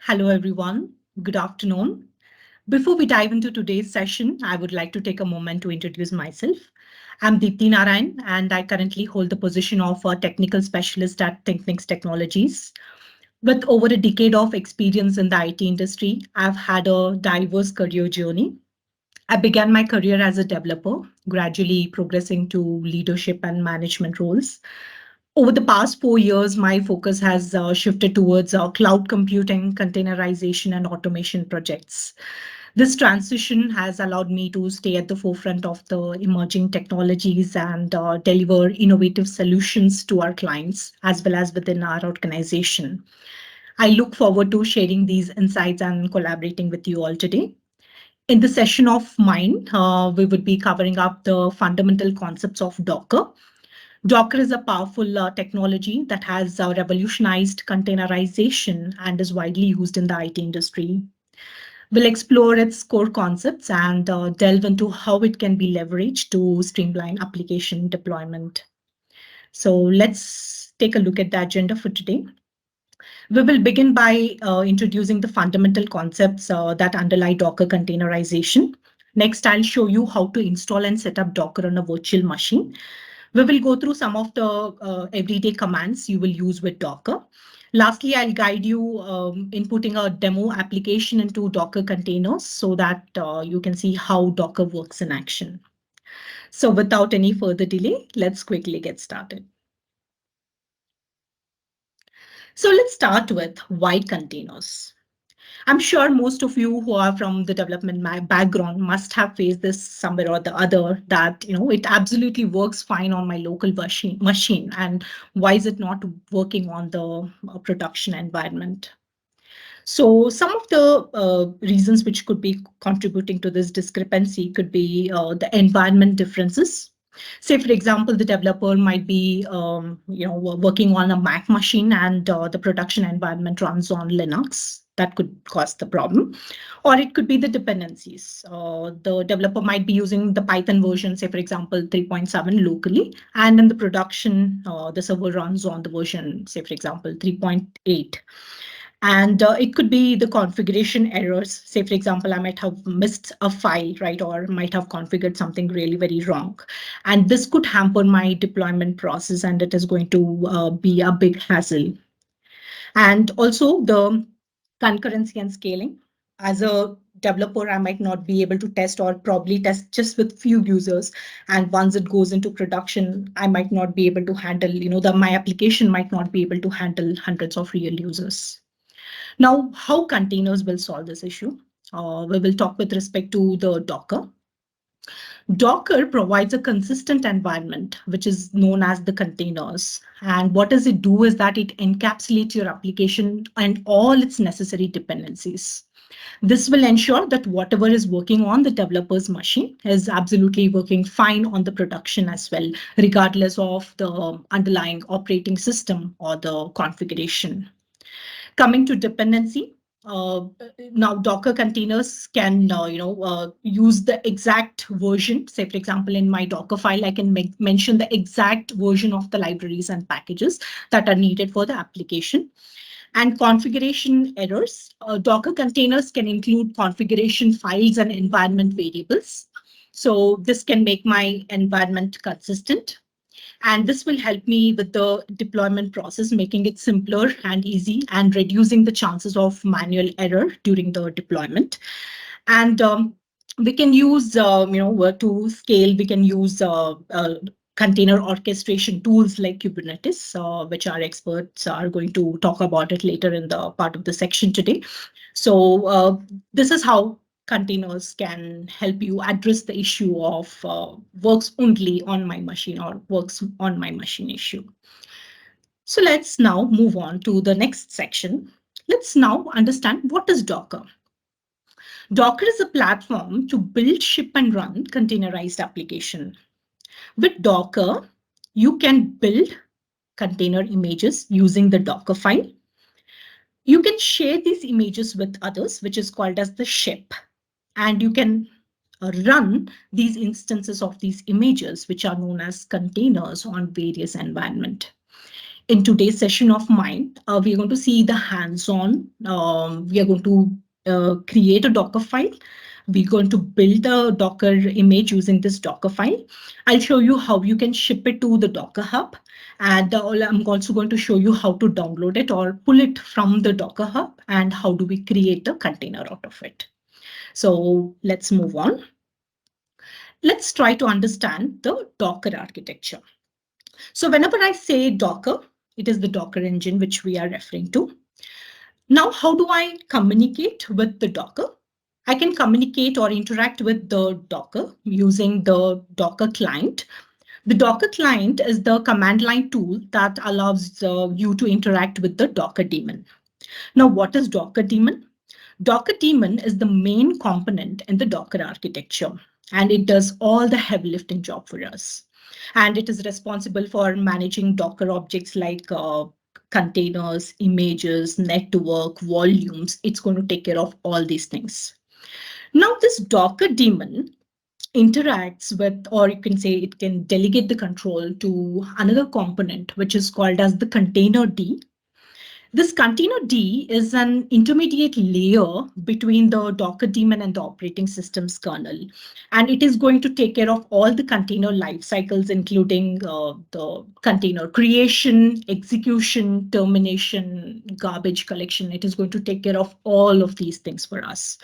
Hello, everyone. Good afternoon. Before we dive into today's session, I would like to take a moment to introduce myself. I'm Deepthi Narayan, and I currently hold the position of a technical specialist at Thinknyx Technologies. With over a decade of experience in the IT industry, I've had a diverse career journey. I began my career as a developer, gradually progressing to leadership and management roles. Over the past 4 years, my focus has shifted towards cloud computing, containerization, and automation projects. This transition has allowed me to stay at the forefront of the emerging technologies and deliver innovative solutions to our clients as well as within our organization. I look forward to sharing these insights and collaborating with you all today. In the session of mine, we would be covering up the fundamental concepts of Docker. Docker is a powerful technology that has revolutionized containerization and is widely used in the IT industry. We'll explore its core concepts and delve into how it can be leveraged to streamline application deployment. So let's take a look at the agenda for today. We will begin by introducing the fundamental concepts that underlie Docker containerization. Next, I'll show you how to install and set up Docker on a virtual machine. We will go through some of the everyday commands you will use with Docker. Lastly, I'll guide you in putting a demo application into Docker containers so that you can see how Docker works in action. So without any further delay, let's quickly get started. So let's start with why containers. I'm sure most of you who are from the development background must have faced this somewhere or the other that, it absolutely works fine on my local machine. And why is it not working on the production environment? So some of the reasons which could be contributing to this discrepancy could be the environment differences. Say, for example, the developer might be, working on a Mac machine and the production environment runs on Linux. That could cause the problem. Or it could be the dependencies. The developer might be using the Python version, say, for example, 3.7 locally, and in the production, the server runs on the version, say, for example, 3.8. And it could be the configuration errors. Say, for example, I might have missed a file, right? Or might have configured something really very wrong. And this could hamper my deployment process and it is going to be a big hassle. And also the concurrency and scaling. As a developer, I might not be able to test or probably test just with few users. And once it goes into production, I might not be able to handle, my application might not be able to handle hundreds of real users. Now, how containers will solve this issue? We will talk with respect to the Docker. Docker provides a consistent environment, which is known as the containers. And what does it do is that it encapsulates your application and all its necessary dependencies. This will ensure that whatever is working on the developer's machine is absolutely working fine on the production as well, regardless of the underlying operating system or the configuration. Coming to dependency, now Docker containers can use the exact version. Say, for example, in my Dockerfile, I can mention the exact version of the libraries and packages that are needed for the application. And configuration errors. Docker containers can include configuration files and environment variables. So this can make my environment consistent. And this will help me with the deployment process, making it simpler and easy and reducing the chances of manual error during the deployment. And we can use, to scale, we can use container orchestration tools like Kubernetes, which our experts are going to talk about it later in the part of the section today. So this is how containers can help you address the issue of works only on my machine or works on my machine issue. So let's now move on to the next section. Let's now understand what is Docker. Docker is a platform to build, ship, and run containerized application. With Docker, you can build container images using the Dockerfile. You can share these images with others, which is called as the ship. And you can run these instances of these images, which are known as containers on various environment. in today's session of mine, we are going to see the hands-on. We are going to create a Docker file. We're going to build a Docker image using this Docker file. I'll show you how you can ship it to the Docker Hub. And I'm also going to show you how to download it or pull it from the Docker Hub and how do we create a container out of it. So let's move on. Let's try to understand the Docker architecture. So whenever I say Docker, it is the Docker engine which we are referring to. Now, how do I communicate with the Docker? I can communicate or interact with the Docker using the Docker client. The Docker client is the command line tool that allows you to interact with the Docker daemon. Now, what is Docker daemon? Docker daemon is the main component in the Docker architecture, and it does all the heavy lifting job for us. And it is responsible for managing Docker objects like containers, images, network, volumes. It's going to take care of all these things. Now, this Docker daemon interacts with, or you can say it can delegate the control to another component, which is called as the container D. This container D is an intermediate layer between the Docker daemon and the operating system's kernel. And it is going to take care of all the container life cycles, including the container creation, execution, termination, garbage collection. It is going to take care of all of these things for us.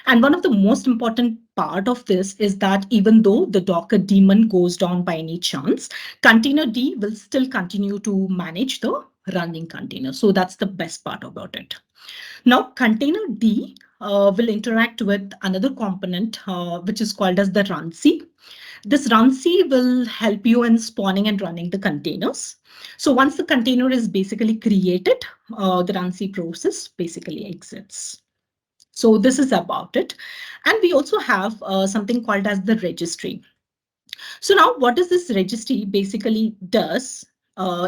And one of the most important part of this is that even though the Docker daemon goes down by any chance, container D will still continue to manage the running container. So that's the best part about it. Now, container D will interact with another component, which is called as the runc. This runc will help you in spawning and running the containers. So once the container is basically created, the runc process basically exits. So this is about it. And we also have something called as the registry. So now what does this registry basically does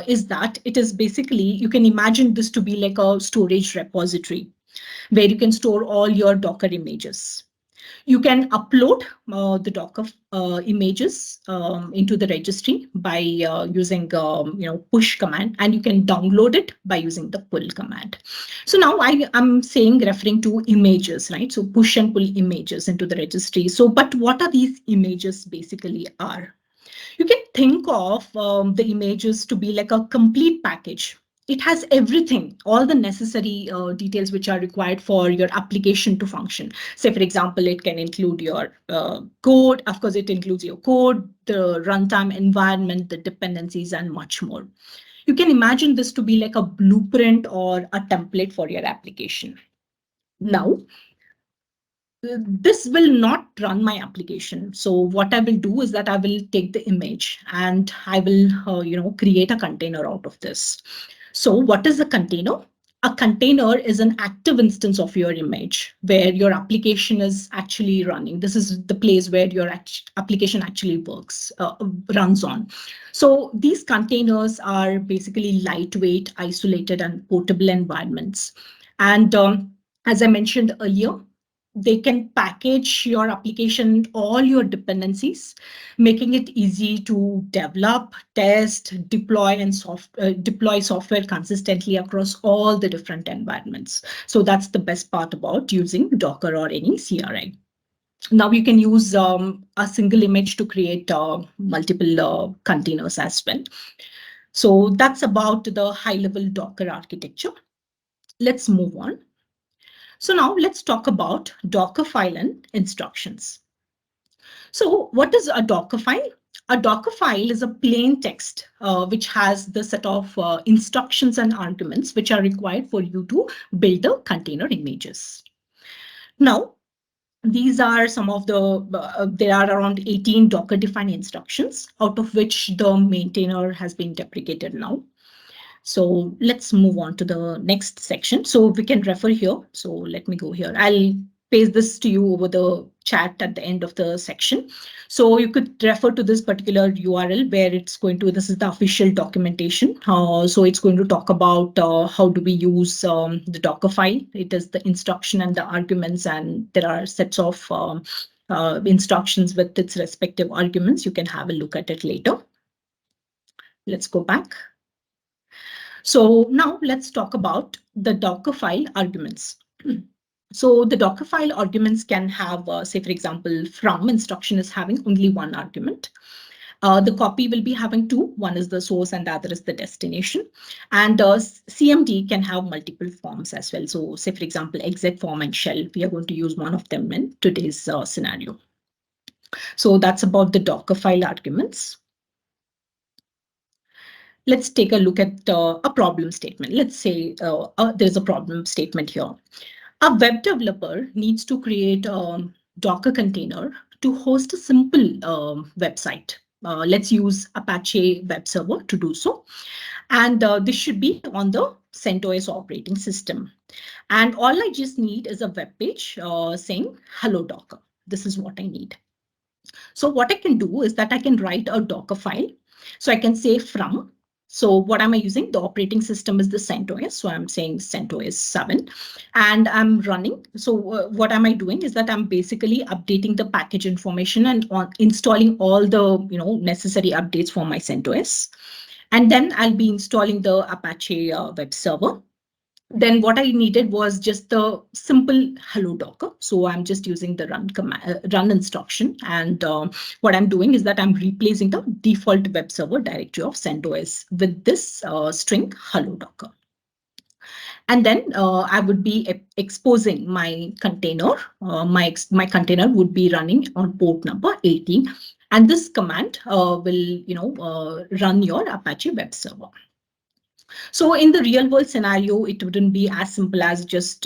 is that it is basically, you can imagine this to be like a storage repository where you can store all your Docker images. You can upload the Docker images into the registry by using push command, and you can download it by using the pull command. So now I'm saying referring to images, right? So push and pull images into the registry. So, but what are these images basically are? You can think of the images to be like a complete package. It has everything, all the necessary details which are required for your application to function. Say, for example, it can include your code. Of course, it includes your code, the runtime environment, the dependencies, and much more. You can imagine this to be like a blueprint or a template for your application. Now, this will not run my application. So what I will do is that I will take the image and I will, create a container out of this. So what is a container? A container is an active instance of your image where your application is actually running. This is the place where your application actually works, runs on. So these containers are basically lightweight, isolated, and portable environments. And as I mentioned earlier, they can package your application, all your dependencies, making it easy to develop, test, deploy, and deploy software consistently across all the different environments. So that's the best part about using Docker or any CRI. Now you can use a single image to create multiple containers as well. So that's about the high-level Docker architecture. Let's move on. So now let's talk about Dockerfile and instructions. So what is a Dockerfile? A Dockerfile is a plain text which has the set of instructions and arguments which are required for you to build the container images. Now, these are some of the, there are around 18 Docker-defined instructions, out of which the maintainer has been deprecated now. So let's move on to the next section. So we can refer here. So let me go here. I'll paste this to you over the chat at the end of the section. So you could refer to this particular URL where it's going to, this is the official documentation. So it's going to talk about how do we use the Docker file. It is the instruction and the arguments, and there are sets of instructions with its respective arguments. You can have a look at it later. Let's go back. So now let's talk about the Dockerfile arguments. So the Dockerfile arguments can have, say, for example, from instruction is having only one argument. The copy will be having two. One is the source and the other is the destination. And CMD can have multiple forms as well. So say, for example, exec form and shell, we are going to use one of them in today's scenario. So that's about the Dockerfile arguments. Let's take a look at a problem statement. Let's say there's a problem statement here. A web developer needs to create a Docker container to host a simple website. Let's use Apache web server to do so. And this should be on the CentOS operating system. And all I just need is a web page saying, hello, Docker. This is what I need. So what I can do is that I can write a Docker file. So I can say from. So what am I using? The operating system is the CentOS. So I'm saying CentOS 7 and I'm running. So what am I doing is that I'm basically updating the package information and installing all the necessary updates for my CentOS. And then I'll be installing the Apache web server. Then what I needed was just the simple hello Docker. So I'm just using the run command, run instruction. And what I'm doing is that I'm replacing the default web server directory of CentOS with this string hello Docker. And then I would be exposing my container. My container would be running on port number 18. And this command will run your Apache web server. So in the real world scenario, it wouldn't be as simple as just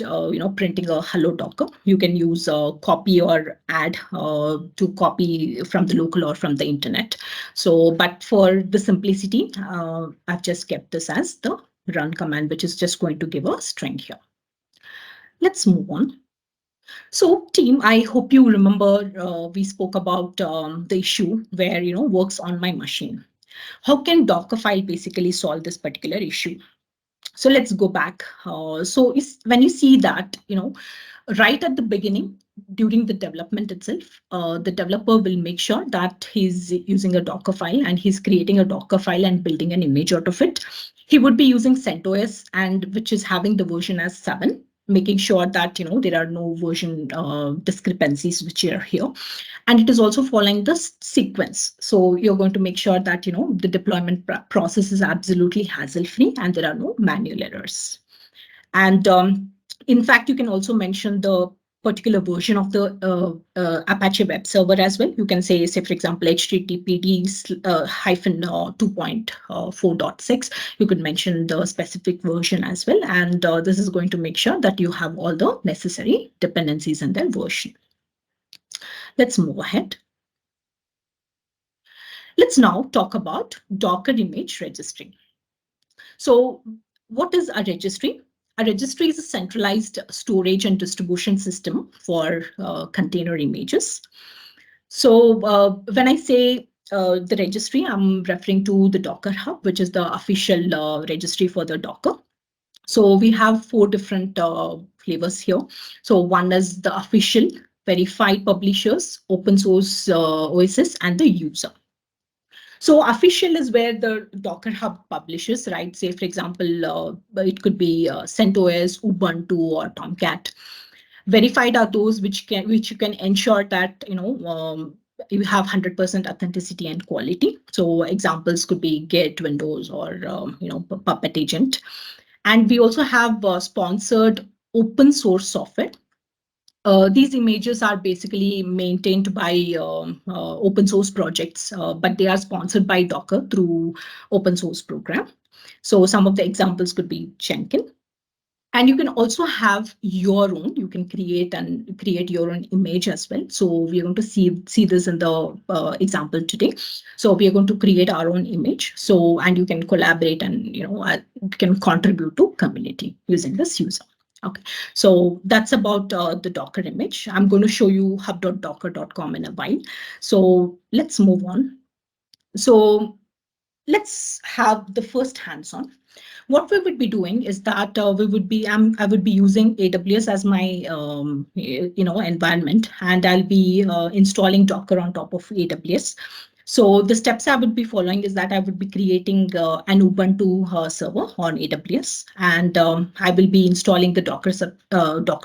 printing a hello Docker. You can use copy or add to copy from the local or from the internet. So, but for the simplicity, I've just kept this as the run command, which is just going to give a string here. Let's move on. So team, I hope you remember we spoke about the issue where works on my machine. How can Dockerfile basically solve this particular issue? So let's go back. So when you see that, right at the beginning, during the development itself, the developer will make sure that he's using a Docker file and he's creating a Docker file and building an image out of it. He would be using CentOS and which is having the version as 7, making sure that there are no version discrepancies which are here. And it is also following the sequence. So you're going to make sure that the deployment process is absolutely hassle-free and there are no manual errors. And in fact, you can also mention the particular version of the Apache web server as well. You can say, for example, HTTPD hyphen 2.4.6. You could mention the specific version as well. And this is going to make sure that you have all the necessary dependencies in their version. Let's move ahead. Let's now talk about Docker image registry. So what is a registry? A registry is a centralized storage and distribution system for container images. So when I say the registry, I'm referring to the Docker Hub, which is the official registry for the Docker. So we have 4 different flavors here. So one is the official, verified publishers, open source OSS, and the user. So official is where the Docker Hub publishes, right? Say, for example, it could be CentOS, Ubuntu, or Tomcat. Verified are those which you can ensure that you have 100% authenticity and quality. So examples could be Git, Windows, or Puppet Agent. And we also have sponsored open source software. These images are basically maintained by open source projects, but they are sponsored by Docker through open source program. So some of the examples could be Jenkins. And you can also have your own, you can create your own image as well. So we're going to see this in the example today. So we are going to create our own image. So, and you can collaborate and, can contribute to community using this user. Okay, so that's about the Docker image. I'm going to show you hub.docker.com in a while. So let's move on. So let's have the first hands-on. What we would be doing is that I would be using AWS as my environment, and I'll be installing Docker on top of AWS. So the steps I would be following is that I would be creating an Ubuntu server on AWS, and I will be installing the Docker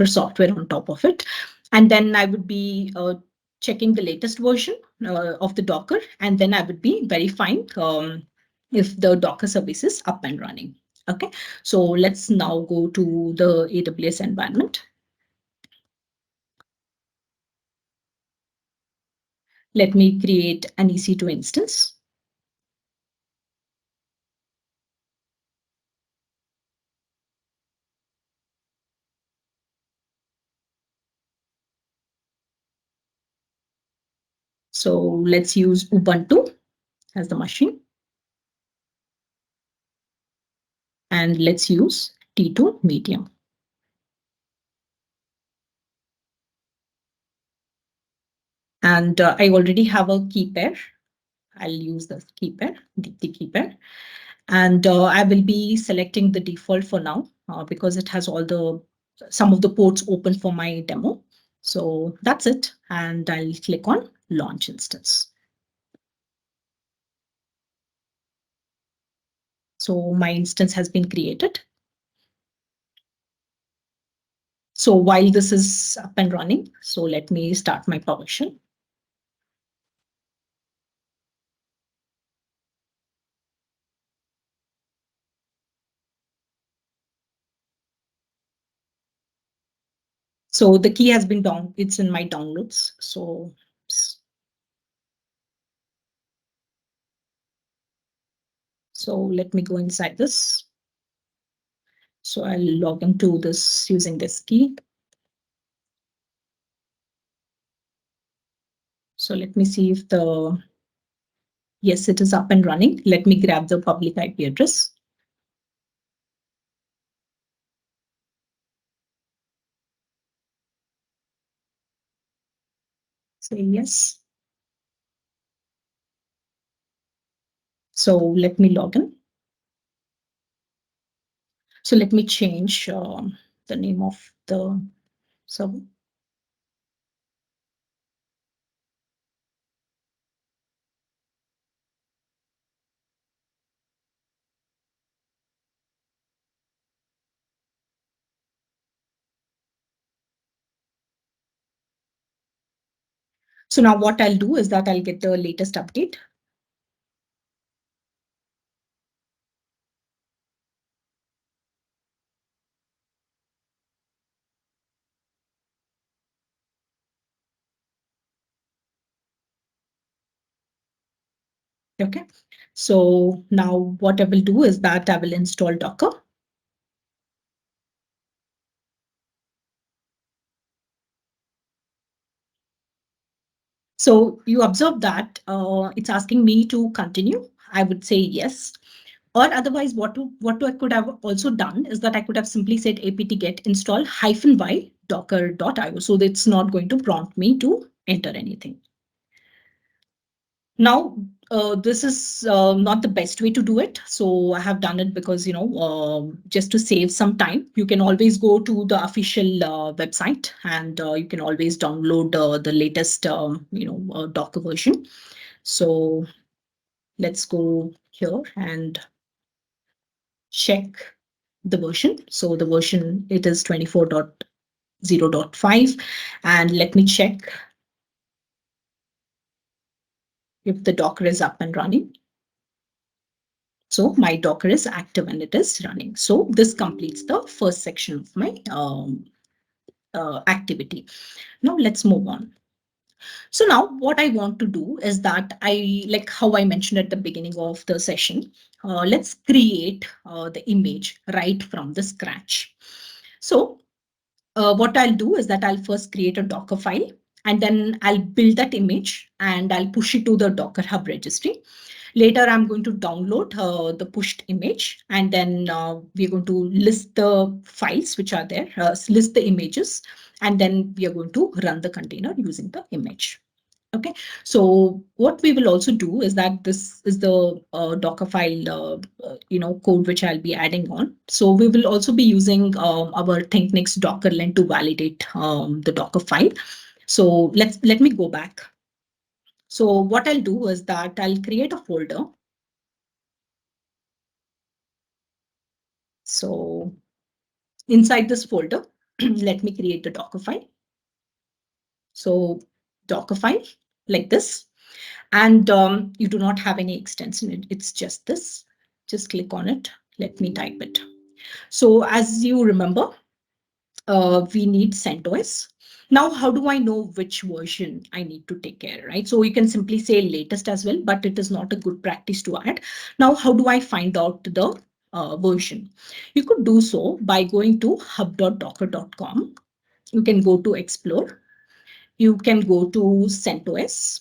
software on top of it. And then I would be checking the latest version of the Docker, and then I would be verifying if the Docker service is up and running. Okay, so let's now go to the AWS environment. Let me create an EC2 instance. So let's use Ubuntu as the machine. And let's use T2 medium. And I already have a key pair. I'll use the key pair, Deepthi key pair. And I will be selecting the default for now because it has some of the ports open for my demo. So that's it. And I'll click on launch instance. So my instance has been created. So while this is up and running, so let me start my PowerShell. So the key has been down, it's in my downloads. So let me go inside this. So I'll log into this using this key. So let me see if yes, it is up and running. Let me grab the public IP address. Say yes. So let me log in. So let me change the name of the server. So now what I'll do is that I'll get the latest update. Okay. So now what I will do is that I will install Docker. So you observe that it's asking me to continue. I would say yes. Or otherwise, what I could have also done is that I could have simply said apt-get install -y docker.io. So it's not going to prompt me to enter anything. Now, this is not the best way to do it. So I have done it because, just to save some time, you can always go to the official website and you can always download the latest, Docker version. So let's go here and check the version. So the version, it is 24.0.5. And let me check if the Docker is up and running. So my Docker is active and it is running. So this completes the first section of my activity. Now let's move on. So now what I want to do is that like how I mentioned at the beginning of the session, let's create the image right from the scratch. So what I'll do is that I'll first create a Docker file and then I'll build that image and I'll push it to the Docker Hub registry. Later, I'm going to download the pushed image, and then we're going to list the files which are there, list the images, and then we are going to run the container using the image. Okay, so what we will also do is that this is the Docker file, code which I'll be adding on. So we will also be using our Thinknyx Dockerland to validate the Docker file. So let me go back. So what I'll do is that I'll create a folder. So inside this folder, let me create the Docker file. So Docker file like this. And you do not have any extension. It's just this. Just click on it. Let me type it. So as you remember, we need CentOS. Now, how do I know which version I need to take care, right? So you can simply say latest as well, but it is not a good practice to add. Now, how do I find out the version? You could do so by going to hub.docker.com. You can go to explore. You can go to CentOS.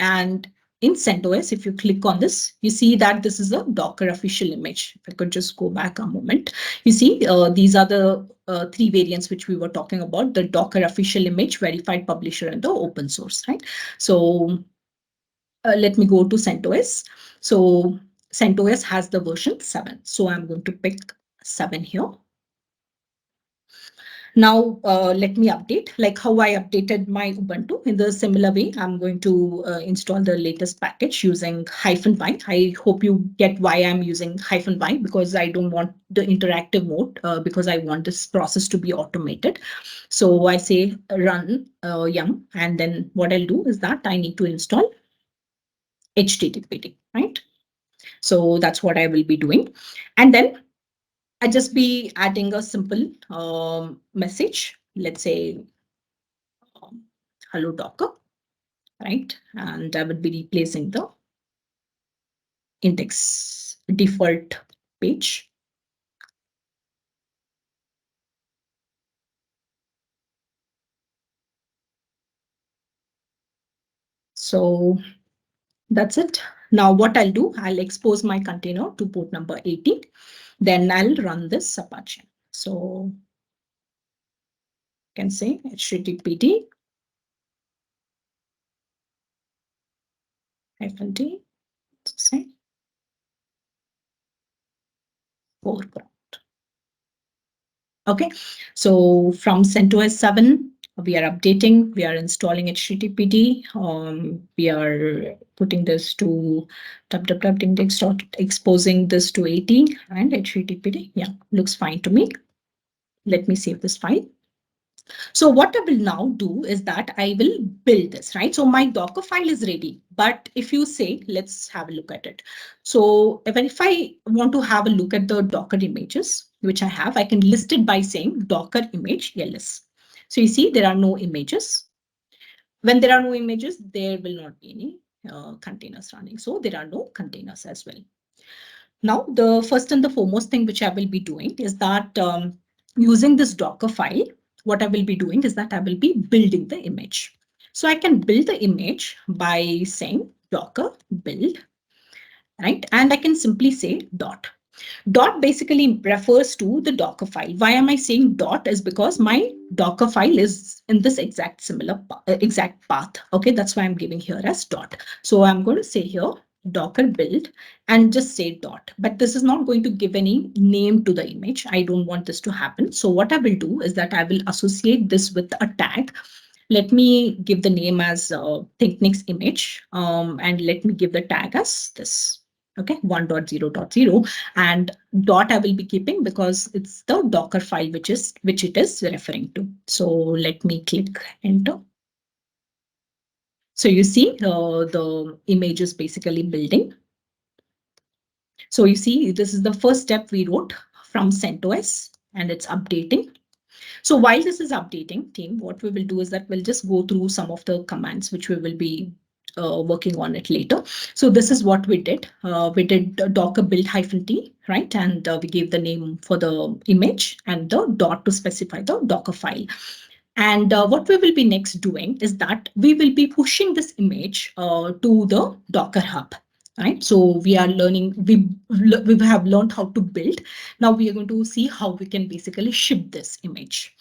And in CentOS, if you click on this, you see that this is a Docker official image. If I could just go back a moment, you see these are the three variants which we were talking about: the Docker official image, verified publisher, and the open source, right? So let me go to CentOS. So CentOS has the version 7. So I'm going to pick 7 here. Now, let me update, like how I updated my Ubuntu. In the similar way, I'm going to install the latest package using -y. I hope you get why I'm using -y, because I don't want the interactive mode, because I want this process to be automated. So I say run yum, and then what I'll do is that I need to install HTTPD, right? So that's what I will be doing. And then I just be adding a simple message. Let's say hello Docker, right? And I would be replacing the index default page. So that's it. Now what I'll do, I'll expose my container to port number 80. Then I'll run this Apache. So I can say httpd -d, say foreground. Okay, so from CentOS 7, we are updating, we are installing HTTPD, we are putting this to www.thinknyx, exposing this to 80 and HTTPD. Yeah, looks fine to me. Let me save this file. So what I will now do is that I will build this, right? So my Docker file is ready, but if you say, let's have a look at it. So if I want to have a look at the Docker images, which I have, I can list it by saying Docker image ls. So you see, there are no images. When there are no images, there will not be any containers running. So there are no containers as well. Now, the first and the foremost thing which I will be doing is that using this Docker file, what I will be doing is that I will be building the image. So I can build the image by saying Docker build, right? And I can simply say dot. Dot basically refers to the Docker file. Why am I saying dot? Is because my Docker file is in this exact path. Okay, that's why I'm giving here as dot. So I'm going to say here Docker build and just say dot. But this is not going to give any name to the image. I don't want this to happen. So what I will do is that I will associate this with a tag. Let me give the name as Thinknyx image, and let me give the tag as this. Okay, 1.0.0, and dot I will be keeping because it's the Docker file which it is referring to. So let me click enter. So you see the image is basically building. So you see, this is the first step we wrote from CentOS, and it's updating. So while this is updating, team, what we will do is that we'll just go through some of the commands which we will be working on it later. So this is what we did. We did docker build -t, right? And we gave the name for the image and the dot to specify the Docker file. And what we will be next doing is that we will be pushing this image to the Docker hub. Right, so we are learning. We have learned how to build. Now we are going to see how we can basically ship this image.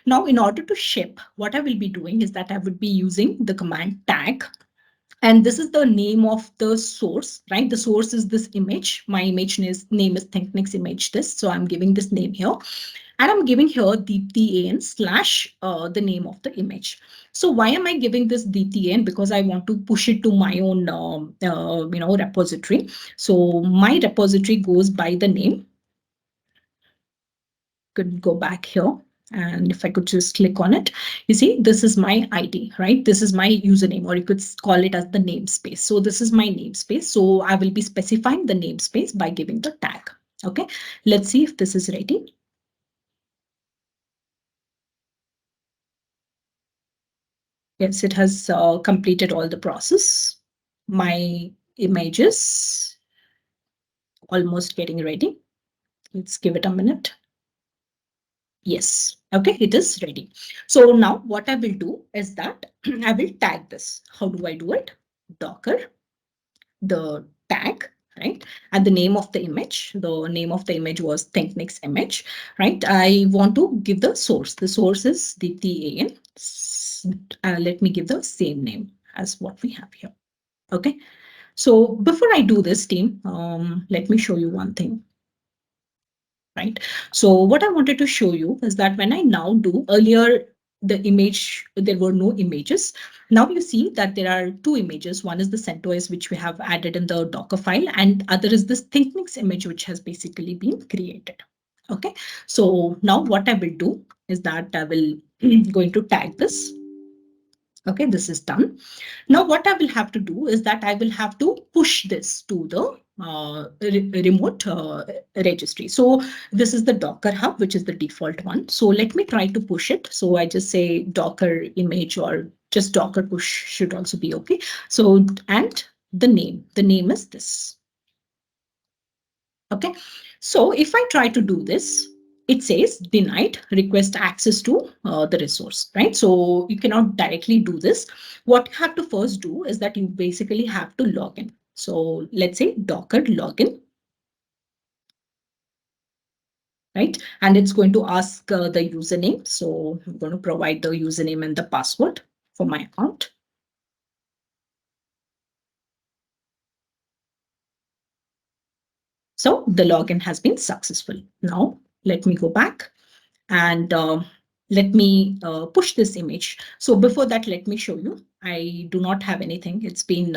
Now, in order to ship, what I will be doing is that I would be using the command tag. And this is the name of the source, right? The source is this image. My image name is Thinknyx image this. So I'm giving this name here. And I'm giving here Deepthi AN slash the name of the image. So why am I giving this Deepthi AN? Because I want to push it to my own repository. So my repository goes by the name. Could go back here. And if I could just click on it, you see, this is my ID, right? This is my username, or you could call it as the namespace. So this is my namespace. So I will be specifying the namespace by giving the tag. Okay, let's see if this is ready. Yes, it has completed all the process. My images almost getting ready. Let's give it a minute. Yes, okay, it is ready. So now what I will do is that I will tag this. How do I do it? Docker, the tag, right? And the name of the image. The name of the image was Thinknyx image, right? I want to give the source. The source is Deepthi AN. Let me give the same name as what we have here. Okay. So before I do this, team, let me show you one thing. Right. So what I wanted to show you is that when I now do earlier, the image, there were no images. Now you see that there are two images. One is the CentOS, which we have added in the Docker file, and other is this Thinknyx image, which has basically been created. Okay. So now what I will do is that I will going to tag this. Okay, this is done. Now what I will have to do is that I will have to push this to the remote registry. So this is the Docker hub, which is the default one. So let me try to push it. So I just say Docker image, or just Docker push should also be okay. So, and the name is this. Okay, so if I try to do this, it says denied, request access to the resource, right? So you cannot directly do this. What you have to first do is that you basically have to log in. So let's say Docker login, right? And it's going to ask the username. So I'm going to provide the username and the password for my account. So the login has been successful. Now let me go back and let me push this image. So before that, let me show you. I do not have anything. It's been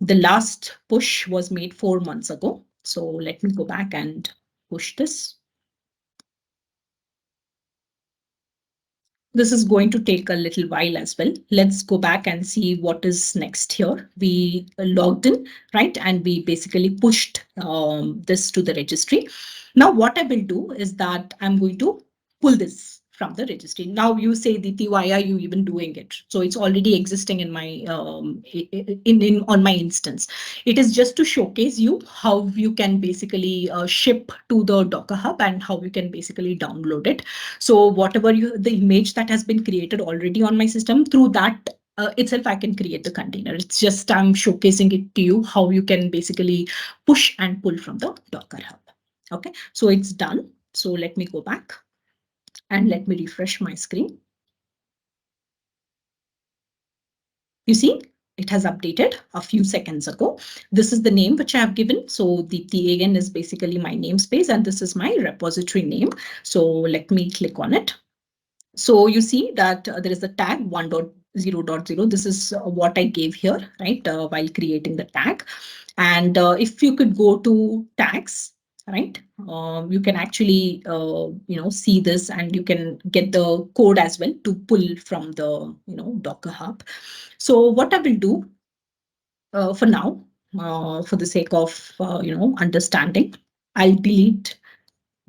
the last push was made 4 months ago. So let me go back and push this. This is going to take a little while as well. Let's go back and see what is next here. We logged in, right? And we basically pushed this to the registry. Now, what I will do is that I'm going to pull this from the registry. Now you say, Deepthi, why are you even doing it? So it's already existing in my on my instance. It is just to showcase you how you can basically ship to the Docker Hub and how you can basically download it. So whatever the image that has been created already on my system, through that itself, I can create the container. It's just I'm showcasing it to you how you can basically push and pull from the Docker Hub. Okay, so it's done. So let me go back and let me refresh my screen. You see, it has updated a few seconds ago. This is the name which I have given. So Deepthi again is basically my namespace, and this is my repository name. So let me click on it. So you see that there is a tag 1.0.0. This is what I gave here, right, while creating the tag. And if you could go to tags, right, you can actually, see this, and you can get the code as well to pull from the, Docker Hub. So what I will do for now, for the sake of, understanding, I'll delete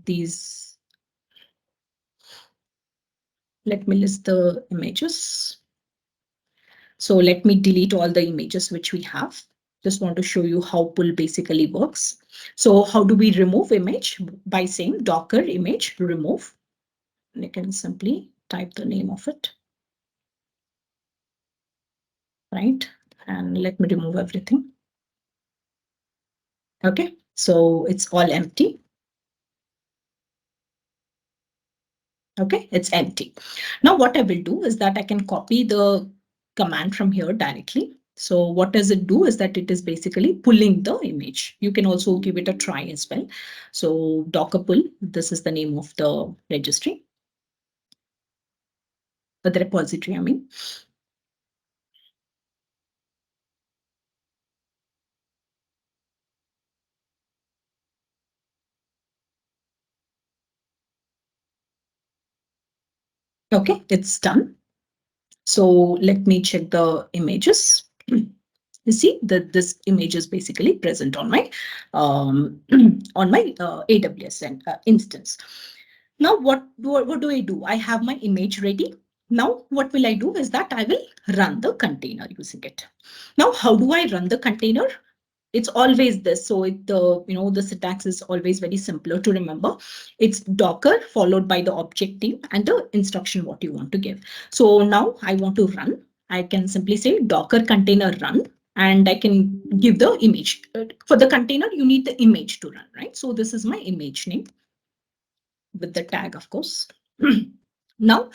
these. Let me list the images. So let me delete all the images which we have. Just want to show you how pull basically works. So how do we remove image? By saying Docker image remove. And you can simply type the name of it. Right? And let me remove everything. Okay, so it's all empty. Okay, it's empty. Now what I will do is that I can copy the command from here directly. So what does it do is that it is basically pulling the image. You can also give it a try as well. So Docker pull, this is the name of the registry, the repository, I mean. Okay, it's done. So let me check the images. You see that this image is basically present on my on my AWS instance. Now, what do I do? I have my image ready. Now, what will I do is that I will run the container using it. Now, how do I run the container? It's always this. So the syntax is always very simpler to remember. It's Docker followed by the object name and the instruction what you want to give. So now I want to run. I can simply say Docker container run, and I can give the image. For the container, you need the image to run, right? So this is my image name with the tag, of course. Now,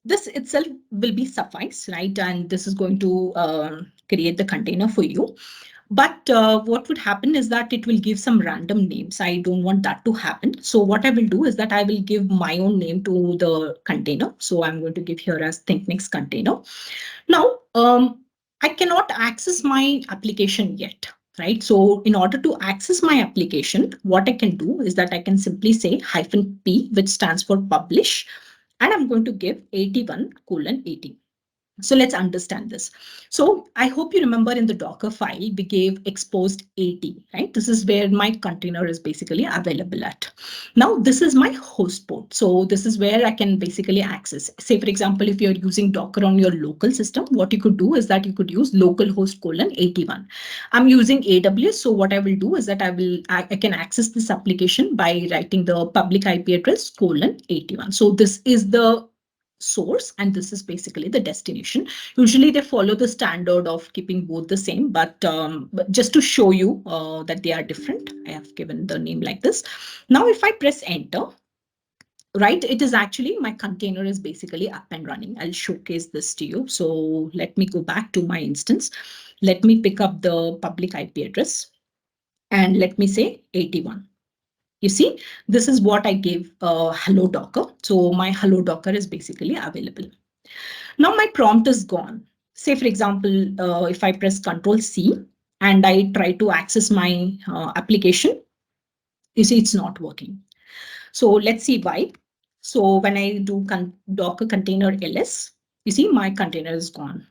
this itself will be suffice, right? And this is going to create the container for you. But what would happen is that it will give some random names. I don't want that to happen. So what I will do is that I will give my own name to the container. So I'm going to give here as Thinknyx container. Now, I cannot access my application yet, right? So in order to access my application, what I can do is that I can simply say -p, which stands for publish, and I'm going to give 81:80. So let's understand this. So I hope you remember in the Docker file, we gave exposed 80, right? This is where my container is basically available at. Now, this is my host port. So this is where I can basically access. Say, for example, if you're using Docker on your local system, what you could do is that you could use localhost :81. I'm using AWS. So what I will do is that I can access this application by writing the public IP address :81. So this is the source and this is basically the destination. Usually they follow the standard of keeping both the same, but just to show you that they are different, I have given the name like this. Now if I press enter, right, it is actually my container is basically up and running. I'll showcase this to you. So let me go back to my instance. Let me pick up the public IP address and let me say 81. You see, this is what I gave hello Docker. So my hello Docker is basically available. Now my prompt is gone. Say, for example, if I press Control C and I try to access my application, you see it's not working. So let's see why. So when I do Docker container ls, you see my container is gone.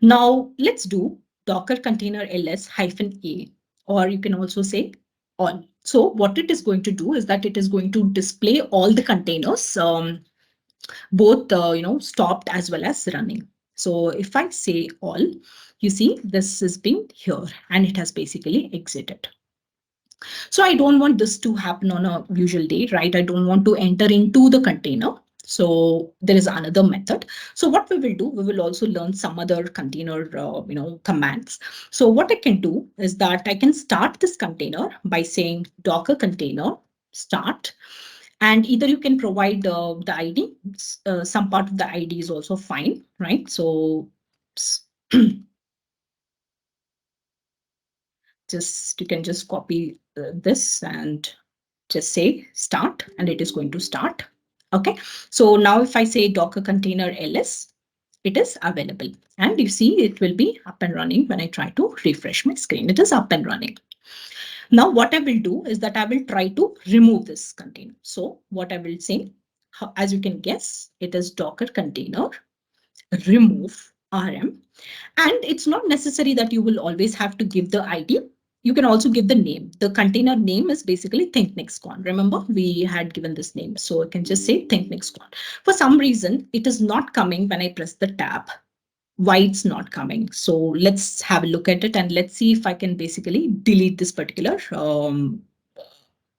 Now let's do Docker container ls -a, or you can also say all. So what it is going to do is that it is going to display all the containers, both stopped as well as running. So if I say all, you see this has been here and it has basically exited. So I don't want this to happen on a usual day, right? I don't want to enter into the container. So there is another method. So what we will do, we will also learn some other container, commands. So what I can do is that I can start this container by saying Docker container start. And either you can provide the ID, some part of the ID is also fine, right? So just you can just copy this and just say start and it is going to start. Okay, so now if I say Docker container ls, it is available and you see it will be up and running. When I try to refresh my screen, it is up and running. Now what I will do is that I will try to remove this container. So what I will say, as you can guess, it is Docker container remove rm. And it's not necessary that you will always have to give the ID. You can also give the name. The container name is basically Thinknyxcon. Remember, we had given this name. So I can just say Thinknyxcon. For some reason, it is not coming when I press the tab. Why it's not coming? So let's have a look at it and let's see if I can basically delete this particular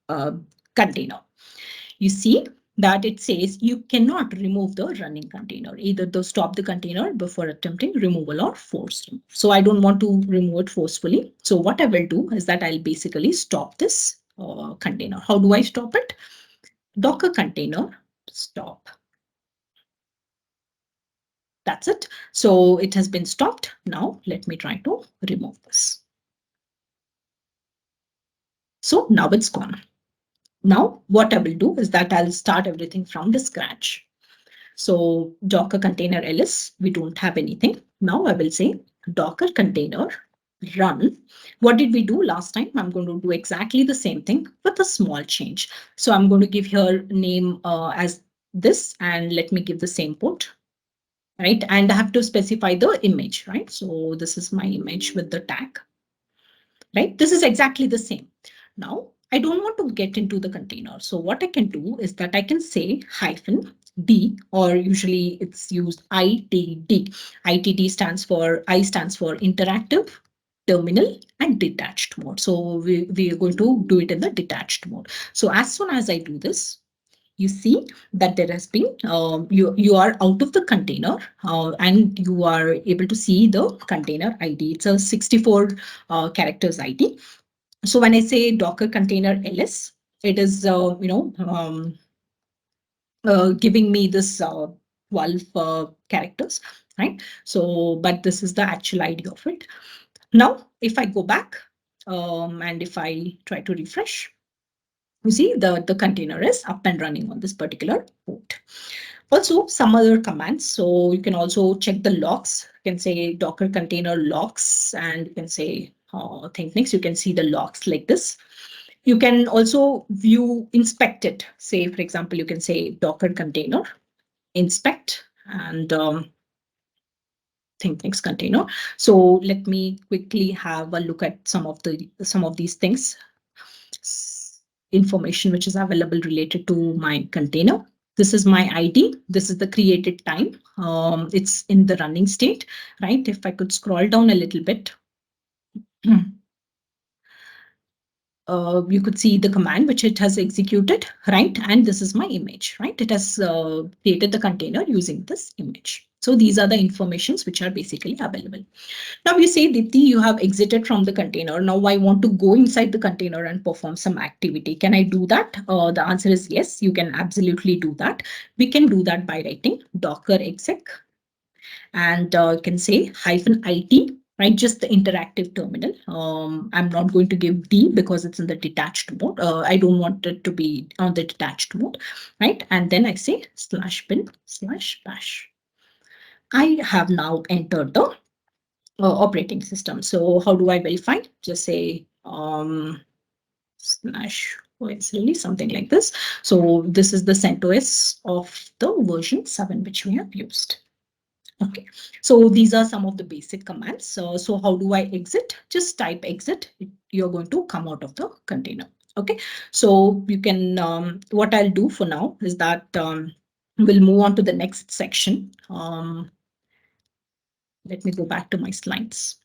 uh, container. You see that it says you cannot remove the running container, either to stop the container before attempting removal or forced remove. So I don't want to remove it forcefully. So what I will do is that I'll basically stop this container. How do I stop it? Docker container stop. That's it. So it has been stopped. Now let me try to remove this. So now it's gone. Now what I will do is that I'll start everything from the scratch. So Docker container ls, we don't have anything. Now I will say Docker container run. What did we do last time? I'm going to do exactly the same thing with a small change. So I'm going to give here name as this, and let me give the same port, right? And I have to specify the image, right? So this is my image with the tag, right? This is exactly the same. Now, I don't want to get into the container. So what I can do is that I can say hyphen D, or usually it's used ITD. ITD stands for, I stands for interactive, terminal, and detached mode. So we are going to do it in the detached mode. So as soon as I do this, you see that there has been, you are out of the container, and you are able to see the container ID. It's a 64 characters ID. So when I say Docker container ls, it is giving me this 12 characters, right? So, but this is the actual ID of it. Now, if I go back, and if I try to refresh, you see the container is up and running on this particular port. Also, some other commands. So you can also check the logs. You can say Docker container logs, and you can say Thinknyx. You can see the logs like this. You can also view, inspect it. Say, for example, you can say Docker container inspect, and Thinknyx container. So let me quickly have a look at some of these things, information which is available related to my container. This is my ID. This is the created time. It's in the running state, right? If I could scroll down a little bit, you could see the command which it has executed, right? And this is my image, right? It has created the container using this image. So these are the informations which are basically available. Now you say, Deepthi, you have exited from the container. Now I want to go inside the container and perform some activity. Can I do that? The answer is yes, you can absolutely do that. We can do that by writing docker exec, and you can say -it, right? Just the interactive terminal. I'm not going to give D because it's in the detached mode. I don't want it to be on the detached mode, right? And then I say /bin/bash. I have now entered the operating system. So how do I verify? Just say slash OS something like this. So this is the CentOS of the version 7 which we have used. Okay, so these are some of the basic commands. So how do I exit? Just type exit. You're going to come out of the container. Okay, so you can, what I'll do for now is that we'll move on to the next section. Let me go back to my slides.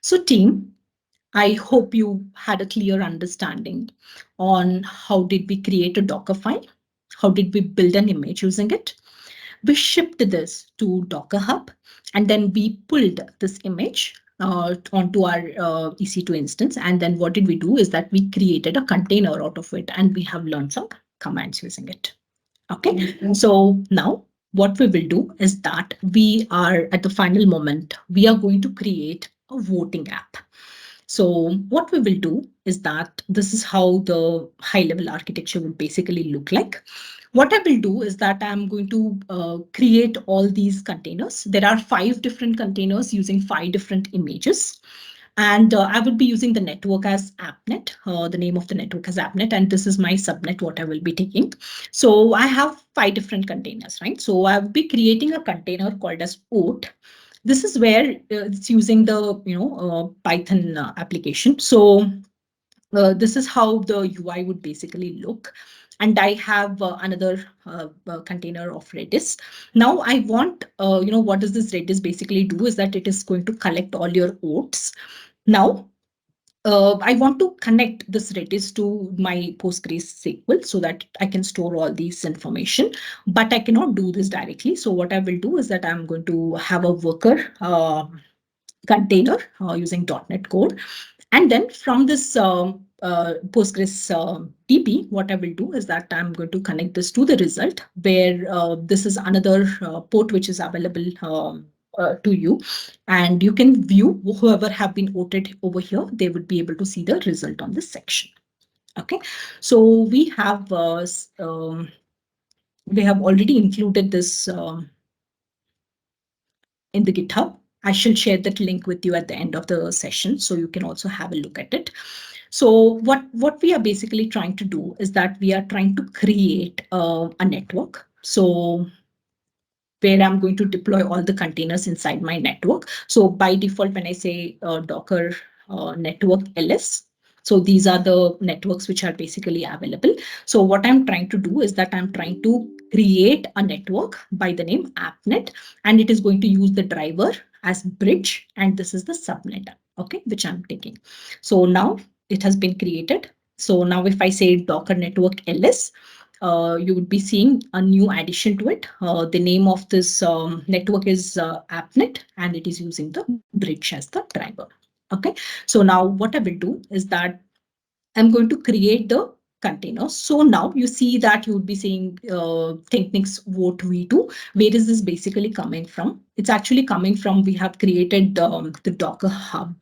So team, I hope you had a clear understanding on how did we create a Docker file? How did we build an image using it? We shipped this to dockerhub, and then we pulled this image onto our EC2 instance. And then what did we do is that we created a container out of it, and we have learned some commands using it. Okay, so now what we will do is that we are at the final moment, we are going to create a voting app. So what we will do is that this is how the high level architecture will basically look like. What I will do is that I'm going to create all these containers. There are 5 different containers using 5 different images. And I would be using the network as appnet, the name of the network as appnet, and this is my subnet, what I will be taking. So I have 5 different containers, right? So I will be creating a container called as oat. This is where it's using the Python application. So this is how the UI would basically look. And I have another container of Redis. Now I want, what does this Redis basically do is that it is going to collect all your oats. Now, I want to connect this Redis to my PostgreSQL so that I can store all these information, but I cannot do this directly. So what I will do is that I'm going to have a worker container using .NET Core. And then from this Postgres DB, what I will do is that I'm going to connect this to the result, where this is another port which is available to you. And you can view whoever have been voted over here, they would be able to see the result on this section. Okay, so we have already included this in the GitHub. I shall share that link with you at the end of the session, so you can also have a look at it. So what we are basically trying to do is that we are trying to create a network. So where I'm going to deploy all the containers inside my network. So by default, when I say Docker network ls, so these are the networks which are basically available. So what I'm trying to do is that I'm trying to create a network by the name appnet, and it is going to use the driver as bridge, and this is the subnet, okay, which I'm taking. So now it has been created. So now if I say Docker network ls, you would be seeing a new addition to it. The name of this network is AppNet, and it is using the bridge as the driver. Okay, so now what I will do is that I'm going to create the container. So now you see that you would be seeing Thinknyx vote v2. Where is this basically coming from? It's actually coming from, we have created the Docker Hub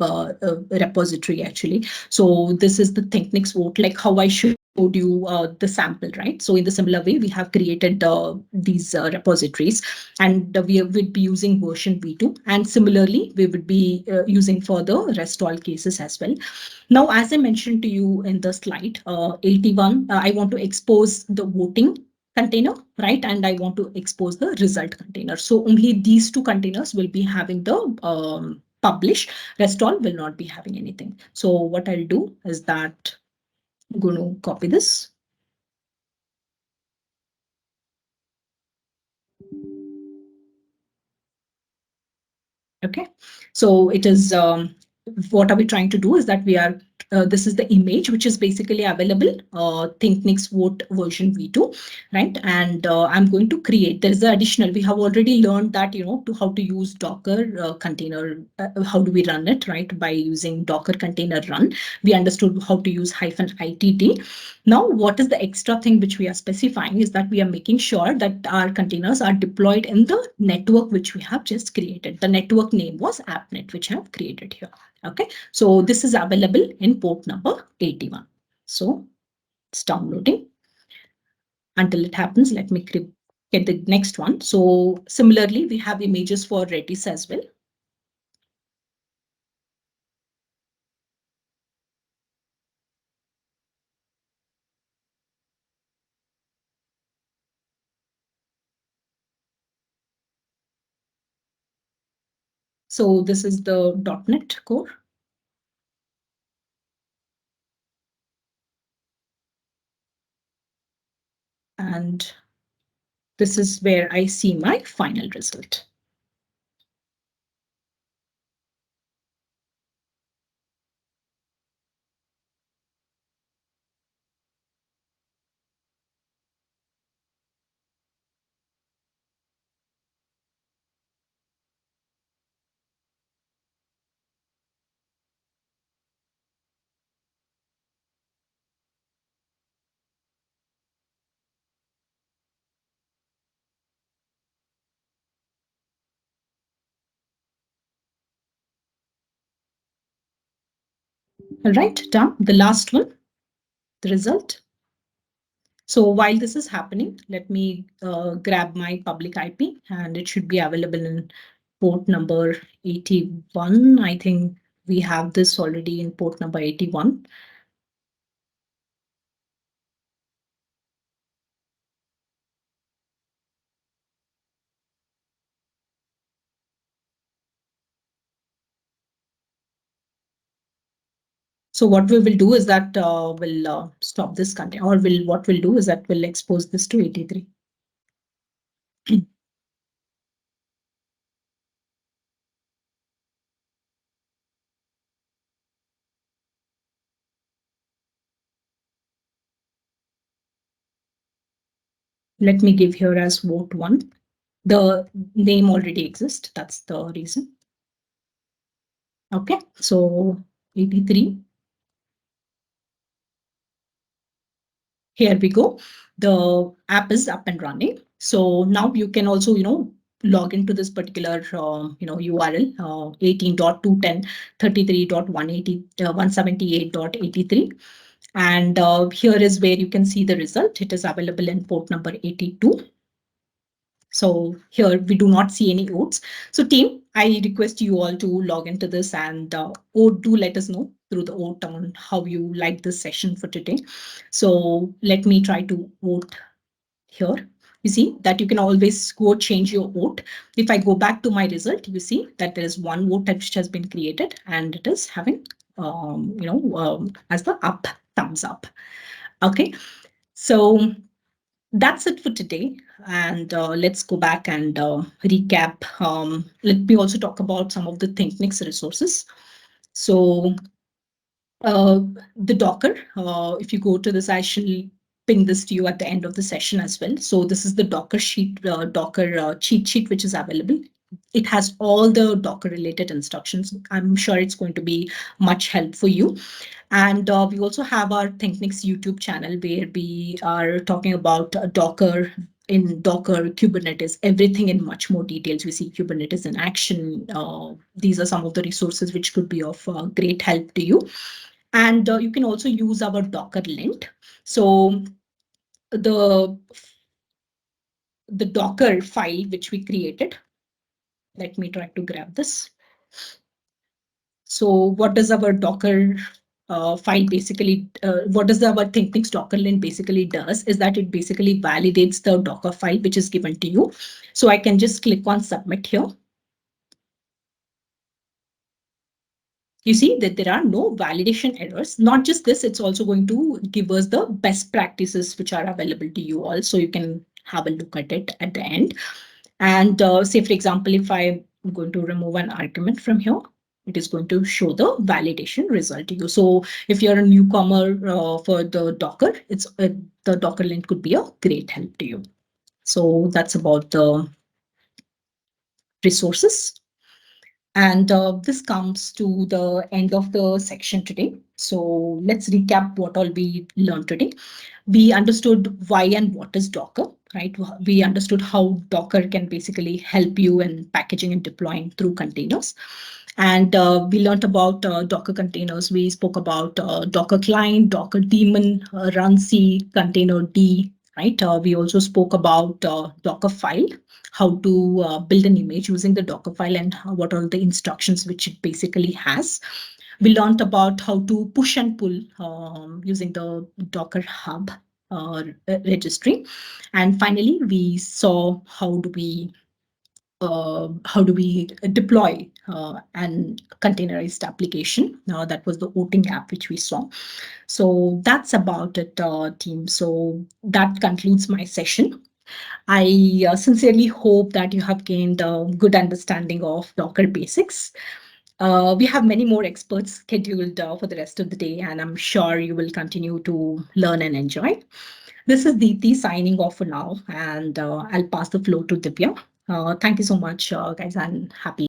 repository actually. So this is the Thinknyx vote, like how I showed you the sample, right? So in the similar way, we have created these repositories, and we would be using version v2. And similarly, we would be using for the rest all cases as well. Now, as I mentioned to you in the slide, 81, I want to expose the voting container, right? And I want to expose the result container. So only these two containers will be having the publish. Rest all will not be having anything. So what I'll do is that I'm going to copy this. Okay, so it is what are we trying to do is that we are this is the image which is basically available, Thinknyx vote version v2, right? And I'm going to create, there is the additional, we have already learned that, you know, to how to use Docker container, how do we run it, right? By using Docker container run, we understood how to use -itt. Now, what is the extra thing which we are specifying is that we are making sure that our containers are deployed in the network which we have just created. The network name was appnet, which I have created here. Okay, so this is available in port number 81. So it's downloading. Until it happens, let me get the next one. So similarly, we have images for Redis as well. So this is the .NET core. And this is where I see my final result. All right, done. The last one, the result. So while this is happening, let me grab my public IP, and it should be available in port number 81. I think we have this already in port number 81. So what we will do is that we'll stop this content, or what we'll do is that we'll expose this to 83. Let me give here as vote 1. The name already exists. That's the reason. Okay, so 83. here we go. The app is up and running. So now you can also, log into this particular, URL, 18.210.33.178.83. And here is where you can see the result. It is available in port number 82. So here we do not see any oats. So team, I request you all to log into this and do let us know through the oat on how you like this session for today. So let me try to vote here. You see that you can always go change your vote. If I go back to my result, you see that there is one vote which has been created and it is having, as the up, thumbs up. Okay. So that's it for today. And let's go back and recap. Let me also talk about some of the Thinknyx resources. So uh, the Docker, if you go to this, I shall ping this to you at the end of the session as well. So this is the Docker sheet, Docker cheat sheet, which is available. It has all the Docker related instructions. I'm sure it's going to be much help for you. And we also have our Thinknyx YouTube channel where we are talking about Docker, in Docker, Kubernetes, everything in much more details. We see Kubernetes in action. These are some of the resources which could be of great help to you. And you can also use our Docker lint. So the Docker file which we created, let me try to grab this. So what does our Docker file basically, what does our Thinknyx Docker lint basically does is that it basically validates the Docker file which is given to you. So I can just click on submit here. You see that there are no validation errors. Not just this, it's also going to give us the best practices which are available to you all. So you can have a look at it at the end. And say, for example, if I'm going to remove an argument from here, it is going to show the validation result to you. So if you're a newcomer for the Docker, the Docker link could be a great help to you. So that's about the resources. And this comes to the end of the section today. So let's recap what all we learned today. We understood why and what is Docker, right? We understood how Docker can basically help you in packaging and deploying through containers. And we learned about Docker containers. We spoke about Docker client, Docker daemon, runc, container D, right? We also spoke about dockerfile, how to build an image using the Dockerfile and what are the instructions which it basically has. We learned about how to push and pull using the Docker hub registry. And finally, we saw how do we deploy an containerized application. That was the voting app which we saw. So that's about it, team. So that concludes my session. I sincerely hope that you have gained a good understanding of Docker basics. We have many more experts scheduled for the rest of the day, and I'm sure you will continue to learn and enjoy. This is Deepthi signing off for now, and I'll pass the floor to Divya. Thank you so much, guys, and happy